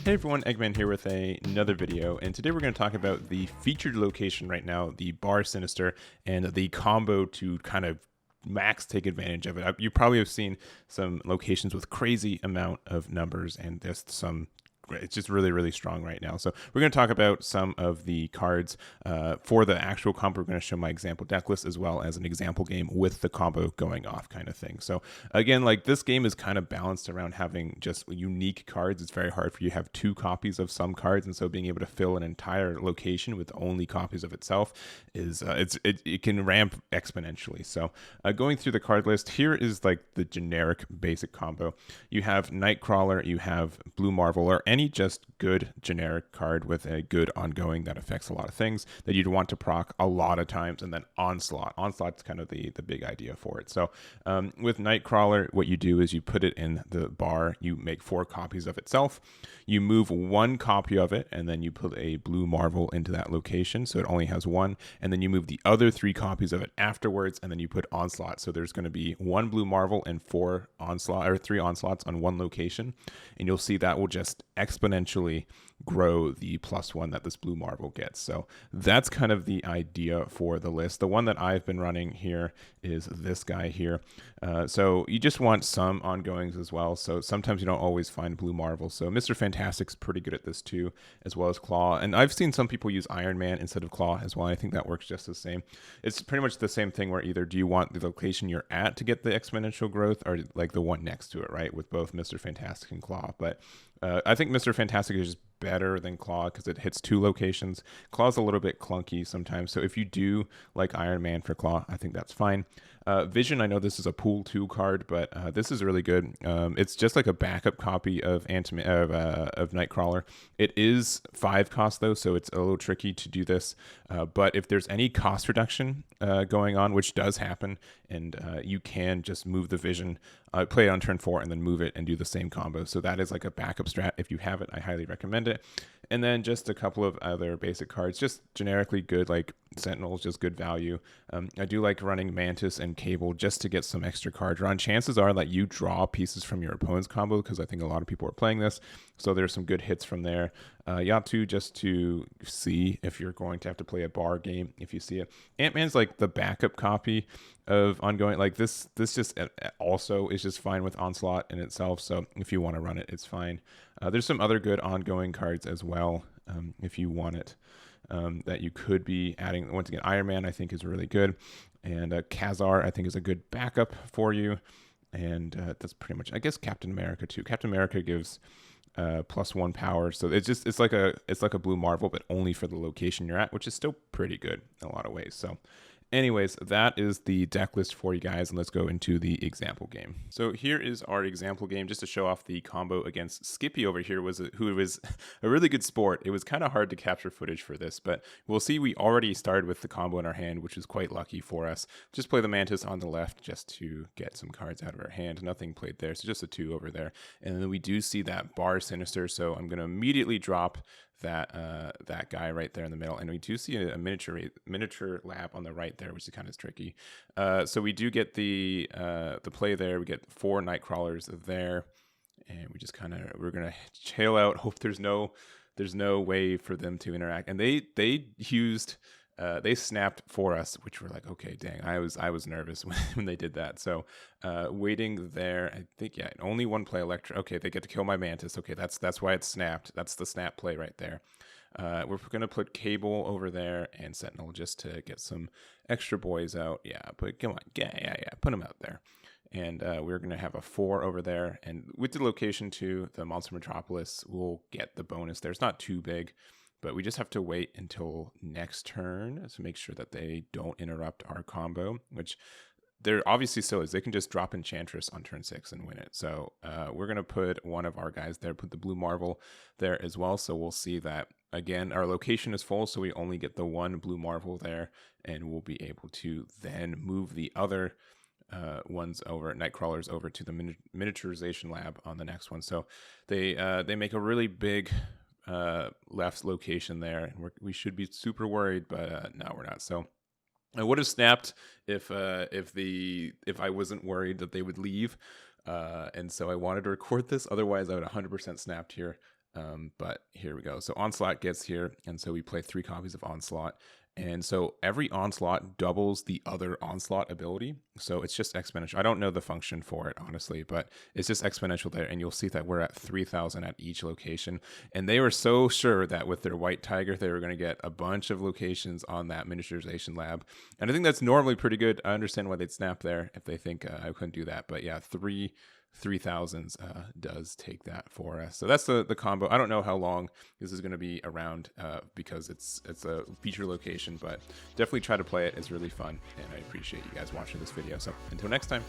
Hey everyone, Eggman here with another video, and today we're going to talk about the featured location right now, the Bar Sinister, and the combo to kind of max take advantage of it. You probably have seen some locations with crazy amount of numbers, and there's some. It's just really, really strong right now. So we're going to talk about some of the cards for the actual combo. We're going to show my example deck list as well as an example game with the combo going off kind of thing. So again, like this game is kind of balanced around having just unique cards. It's very hard for you to have two copies of some cards. And so being able to fill an entire location with only copies of itself is it can ramp exponentially. So going through the card list, here is like the generic basic combo. You have Nightcrawler, you have Blue Marvel, or any just good generic card with a good ongoing that affects a lot of things that you'd want to proc a lot of times, and then Onslaught. Onslaught's kind of the big idea for it. So with Nightcrawler, what you do is you put it in the bar, you make 4 copies of itself, you move 1 copy of it, and then you put a Blue Marvel into that location, so it only has 1, and then you move the other 3 copies of it afterwards, and then you put Onslaught. So there's going to be 1 Blue Marvel and 4 Onslaught, or 3 Onslaughts on 1 location, and you'll see that will just exponentially grow the +1 that this Blue Marvel gets. So that's kind of the idea for the list. The one that I've been running here is this guy here. So you just want some ongoings as well. So sometimes you don't always find Blue Marvel. So Mr. Fantastic's pretty good at this too, as well as Claw. And I've seen some people use Iron Man instead of Claw as well. I think that works just the same. It's pretty much the same thing where either do you want the location you're at to get the exponential growth, or like the one next to it, right? With both Mr. Fantastic and Claw. But I think Mr. Fantastic is just better than Claw because it hits 2 locations. Claw's a little bit clunky sometimes, so if you do like Iron Man for Claw, I think that's fine. Vision, I know this is a pool 2 card, but this is really good. It's just like a backup copy of Nightcrawler. It is 5 cost though, so it's a little tricky to do this. But if there's any cost reduction going on, which does happen, and you can just move the Vision, play it on turn 4, and then move it and do the same combo. So that is like a backup strat. If you have it, I highly recommend it. And then just a couple of other basic cards, just generically good, like Sentinel's just good value. I do like running Mantis and Cable just to get some extra card run. Chances are that you draw pieces from your opponent's combo, because I think a lot of people are playing this. So there's some good hits from there. Yatu, just to see if you're going to have to play a bar game, if you see it. Ant-Man's like the backup copy of ongoing. Like this just also is just fine with Onslaught in itself. So if you want to run it, it's fine. There's some other good ongoing cards as well, if you want it, that you could be adding. Once again, Iron Man I think is really good, and Khazar I think is a good backup for you. And that's pretty much, I guess, Captain America too. Captain America gives +1 power, so it's like a Blue Marvel, but only for the location you're at, which is still pretty good in a lot of ways. So anyways, that is the deck list for you guys, and let's go into the example game. So here is our example game, just to show off the combo against Skippy over here, who was a really good sport. It was kind of hard to capture footage for this, but we'll see we already started with the combo in our hand, which is quite lucky for us. Just play the Mantis on the left just to get some cards out of our hand. Nothing played there, so just a 2 over there. And then we do see that Bar Sinister, so I'm going to immediately drop that guy right there in the middle, and we do see a miniature lab on the right there, which is kind of tricky. So we do get the play there. We get 4 Nightcrawlers there, and we just we're gonna chill out. Hope there's no way for them to interact. And they used. They snapped for us, which we're like, okay, dang, I was nervous when they did that. So waiting there, I think, yeah, only 1 play Electra. Okay, they get to kill my Mantis. Okay, that's why it's snapped. That's the snap play right there. We're gonna put Cable over there and Sentinel just to get some extra boys out. Yeah, but come on, yeah, put them out there. And we're going to have a 4 over there. And with the location to the Monster Metropolis, we'll get the bonus there. It's not too big, but we just have to wait until next turn to make sure that they don't interrupt our combo, which there obviously still is. They can just drop Enchantress on turn 6 and win it. So we're going to put one of our guys there, put the Blue Marvel there as well. So we'll see that, again, our location is full, so we only get the 1 Blue Marvel there, and we'll be able to then move the other ones over, Nightcrawlers, over to the miniaturization lab on the next one. So they make a really big left location there, and we should be super worried, but no, we're not. So I would have snapped if I wasn't worried that they would leave, and so I wanted to record this. Otherwise, I would 100% snapped here. But here we go. So Onslaught gets here, and so we play 3 copies of Onslaught. And so every Onslaught doubles the other Onslaught ability. So it's just exponential. I don't know the function for it, honestly, but it's just exponential there. And you'll see that we're at 3,000 at each location. And they were so sure that with their White Tiger, they were going to get a bunch of locations on that miniaturization lab. And I think that's normally pretty good. I understand why they'd snap there if they think I couldn't do that. But yeah, 3,000s does take that for us. So that's the combo. I don't know how long this is going to be around because it's a feature location, but definitely try to play it. It's really fun, and I appreciate you guys watching this video. So until next time.